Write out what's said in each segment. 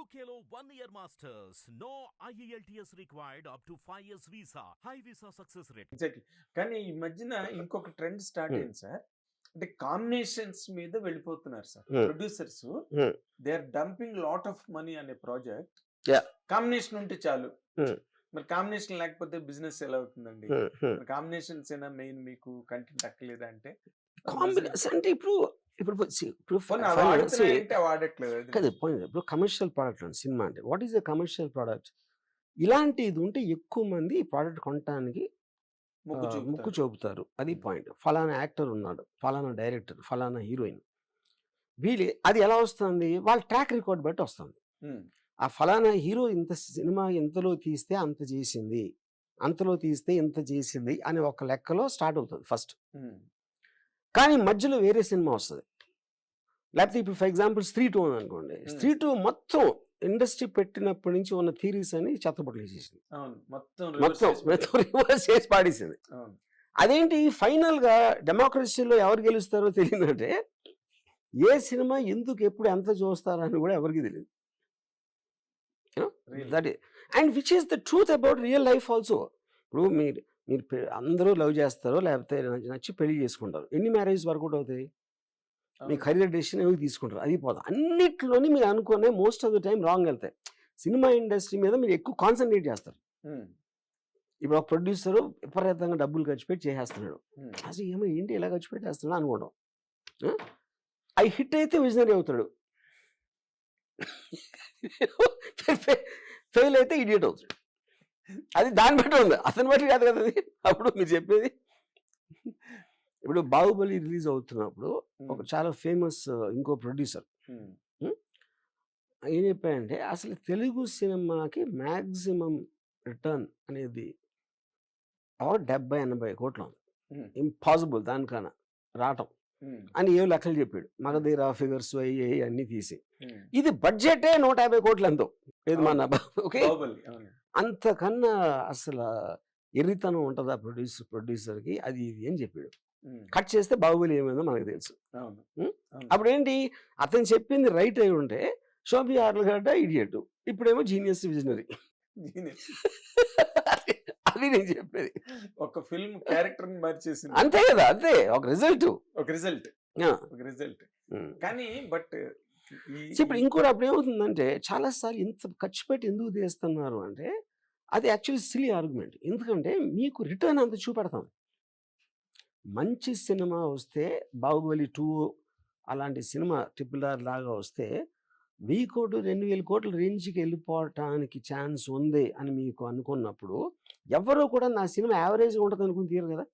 UKLO 1 year masters. No IELTS required up to 5 years visa. High visa success rate. Exactly. కానీ ఈ మధ్యన ఇంకొక trend start అయింది sir. అంటే కాంబినేషన్స్ మీద వెళ్ళిపోతున్నారు sir. Producers they are dumping lot of money అనే ప్రాజెక్ట్. కాంబినేషన్ ఉంటే చాలు. మరి కాంబినేషన్ లేకపోతే బిజినెస్ ఎలా అవుతుందండి? కాంబినేషన్స్ అయినా మెయిన్ మీకు కంటెంట్ అక్కర్లేదా అంటే? కాంబినేషన్ అంటే ఇప్పుడు కమర్షియల్ ప్రోడక్ట్ అండి సినిమా అంటే. What is a commercial product? ఇలాంటిది ఉంటే ఎక్కువ మంది ఈ ప్రోడక్ట్ కొనడానికి ముక్కు చూపుతారు. అది పాయింట్. ఫలానా యాక్టర్ ఉన్నాడు, ఫలానా డైరెక్టర్, ఫలానా హీరోయిన్, వీళ్ళు అది ఎలా వస్తుంది? వాళ్ళ ట్రాక్ రికార్డ్ బట్టి వస్తుంది. ఆ ఫలానా హీరో ఇంత సినిమా ఎంతలో తీస్తే అంత చేసింది, అంతలో తీస్తే ఇంత చేసింది అని ఒక లెక్కలో స్టార్ట్ అవుతుంది ఫస్ట్. కానీ మధ్యలో వేరే సినిమా వస్తుంది. లేకపోతే ఇప్పుడు ఫర్ ఎగ్జాంపుల్ స్త్రీ 2 అనుకోండి. స్త్రీ 2 మొత్తం ఇండస్ట్రీ పెట్టినప్పటి నుంచి ఉన్న థీరీస్ అని చెత్తపట్లు వేసేసింది. మొత్తం రివర్స్ చేసి పాడేసింది. అదేంటి ఫైనల్ గా డెమోక్రసీలో ఎవరు గెలుస్తారో తెలియదంటే ఏ సినిమా ఎందుకు ఎప్పుడు ఎంత చూస్తారని కూడా ఎవరికి తెలియదు. That and which is the truth about real life also. ఇప్పుడు మీరు అందరూ లవ్ చేస్తారో లేకపోతే నచ్చి పెళ్లి చేసుకుంటారు. ఎన్ని మ్యారేజ్ వర్కౌట్ అవుతాయి? మీ కెరీర్ డెసిషన్ ఏమి తీసుకుంటారు, అది పోదు. అన్నిట్లోని మీరు అనుకునే most of the time wrong వెళ్తాయి. సినిమా ఇండస్ట్రీ మీద మీరు ఎక్కువ కాన్సన్ట్రేట్ చేస్తారు. ఇప్పుడు ఒక ప్రొడ్యూసరు విపరీతంగా డబ్బులు ఖర్చు పెట్టి చేసేస్తున్నాడు. అసలు ఏమో ఏంటి ఇలా ఖర్చు పెట్టేస్తున్నాడు అనుకోవడం. అవి హిట్ అయితే విజనరీ అవుతాడు, ఫెయిల్ అయితే ఇడియట్ అవుతాడు. అది దాన్ని బట్టి ఉంది, అతని బట్టి కాదు కదా అది. అప్పుడు మీరు చెప్పేది ఇప్పుడు బాహుబలి రిలీజ్ అవుతున్నప్పుడు ఒక చాలా ఫేమస్ ఇంకో ప్రొడ్యూసర్ ఏం చెప్పాయంటే అసలు తెలుగు సినిమాకి మ్యాక్సిమం రిటర్న్ అనేది 70-80 కోట్లు ఉంది, ఇంపాసిబుల్ దానికన్నా రావటం అని ఏం లెక్కలు చెప్పాడు. మగధీర ఫిగర్స్ అయ్యి అన్ని తీసి ఇది బడ్జెటే 150 కోట్లు ఎంతో లేదు మన. ఓకే, అంతకన్నా అసలు ఎర్రితనం ఉంటుందా ప్రొడ్యూసర్కి? అది ఇది అని చెప్పాడు. కట్ చేస్తే బాహుబలి ఏమైందో మనకు తెలుసు. అప్పుడు ఏంటి, అతను చెప్పింది రైట్ అయి ఉంటే శోభి ఆర్లగడ్డ ఇడియట్, ఇప్పుడేమో జీనియస్ విజనరీ. అది నేను చెప్పేది. ఒక ఫిల్మ్ క్యారెక్టర్ మార్చేసింది అంతే కదా, అంతే ఒక రిజల్ట్. కానీ బట్ ఇప్పుడు ఇంకోటి అప్పుడు ఏమవుతుందంటే చాలాసార్లు ఇంత ఖర్చు పెట్టి ఎందుకు తీస్తున్నారు అంటే అది యాక్చువల్లీ సిలీ ఆర్గ్యుమెంట్. ఎందుకంటే మీకు రిటర్న్ అంత చూపెడతాం. మంచి సినిమా వస్తే బాహుబలి 2 అలాంటి సినిమా RRR లాగా వస్తే 1000 కోట్లు 2000 కోట్ల రేంజ్కి వెళ్ళిపోవటానికి ఛాన్స్ ఉంది అని మీకు అనుకున్నప్పుడు ఎవరో కూడా నా సినిమా యావరేజ్గా ఉంటుంది అనుకుని తీరు కదా.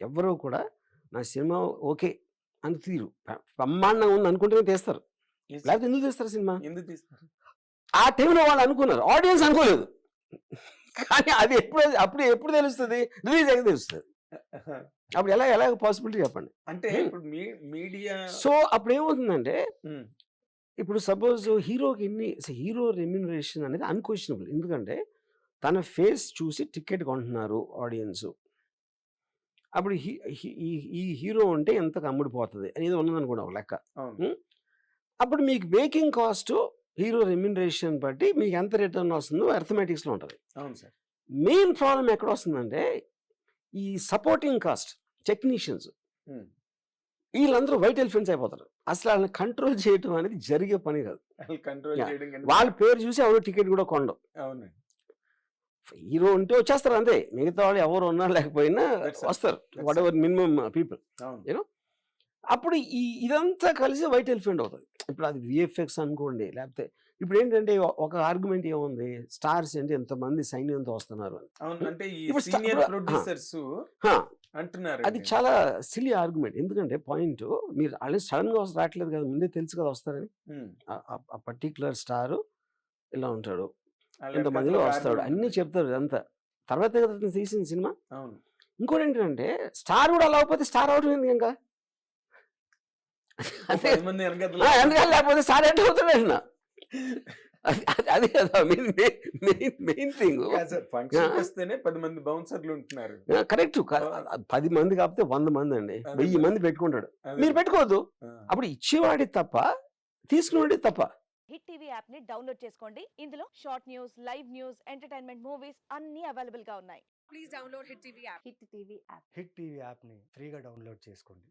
ఎవరో కూడా నా సినిమా ఓకే అని తీరు, బ్రహ్మాండంగా ఉంది అనుకుంటేనే తీస్తారు. లేకపోతే ఎందుకు తీస్తారు సినిమా? ఎందుకు తీస్తారు? ఆ టైంలో వాళ్ళు అనుకున్నారు, ఆడియన్స్ అనుకోలేదు. కానీ అది ఎప్పుడు తెలుస్తుంది? రిలీజ్ అయితే తెలుస్తుంది. అప్పుడు ఎలా పాసిబిలిటీ చెప్పండి. అంటే ఇప్పుడు మీడియా సో అప్పుడు ఏమవుతుందంటే ఇప్పుడు సపోజ్ హీరోకి హీరో రెమ్యూనరేషన్ అనేది అన్క్వశ్చనబుల్. ఎందుకంటే తన ఫేస్ చూసి టికెట్ కొంటున్నారు ఆడియన్స్. అప్పుడు ఈ హీరో ఉంటే ఎంతకు అమ్ముడిపోతుంది అనేది ఉన్నదనుకోండి ఒక లెక్క. అప్పుడు మీకు మేకింగ్ కాస్ట్ హీరో రెమ్యూనరేషన్ బట్టి మీకు ఎంత రిటర్న్ వస్తుందో అర్థమెటిక్స్లో ఉంటుంది. అవును సార్. మెయిన్ ప్రాబ్లం ఎక్కడ వస్తుందంటే ఈ సపోర్టింగ్ కాస్ట్ టెక్నీషియన్స్ వీళ్ళందరూ వైట్ ఎలిఫెంట్స్ అయిపోతారు. అసలు వాళ్ళని కంట్రోల్ చేయడం అనేది జరిగే పని కాదు. వాళ్ళ పేరు చూసి ఎవరు టికెట్ కూడా కొండవు. హీరో ఉంటే వచ్చేస్తారు అంతే, మిగతా వాళ్ళు ఎవరు ఉన్నా లేకపోయినా వస్తారు, what ever minimum people you know. అప్పుడు ఇదంతా కలిసి వైట్ ఎలిఫెంట్ అవుతుంది. ఇప్పుడు అది VFX అనుకోండి, లేకపోతే ఇప్పుడు ఏంటంటే ఒక ఆర్గ్యుమెంట్ ఏముంది, స్టార్స్ అంటే ఎంతమంది సైన్యంతో వస్తున్నారు అంటున్నారు. అది చాలా సిలీ ఆర్గ్యుమెంట్. ఎందుకంటే పాయింట్ మీరు ఆల్రెడీ సడన్ గా రావట్లేదు కదా, ముందే తెలుసు కదా వస్తారని. ఆ పర్టికులర్ స్టార్ ఇలా ఉంటాడు, ఇంతమందిలో వస్తాడు, అన్ని చెప్తారు. అంతా తర్వాత కదా తీసిన సినిమా. ఇంకోటి ఏంటంటే స్టార్ కూడా అలా అయిపోతే స్టార్ అవడం ఎందుకు ఇంకా లేకపోతే స్టార్ ఎట్ అవుతాడు. అదే కదా మెయిన్ థింగ్. కరెక్ట్. 10 మంది కాకపోతే 100 మంది అండి, 1000 మంది పెట్టుకుంటాడు. మీరు పెట్టుకోవద్దు. అప్పుడు ఇచ్చేవాడి తప్ప తీసుకునేవాడి తప్ప. హిట్ టీవీ యాప్ ని డౌన్లోడ్ చేసుకోండి. ఇందులో short news, live news, entertainment movies అన్ని అవైలబుల్ గా ఉన్నాయి. Please download Hit TV app. Hit TV app. Hit TV యాప్ని ఫ్రీగా డౌన్లోడ్ చేసుకోండి.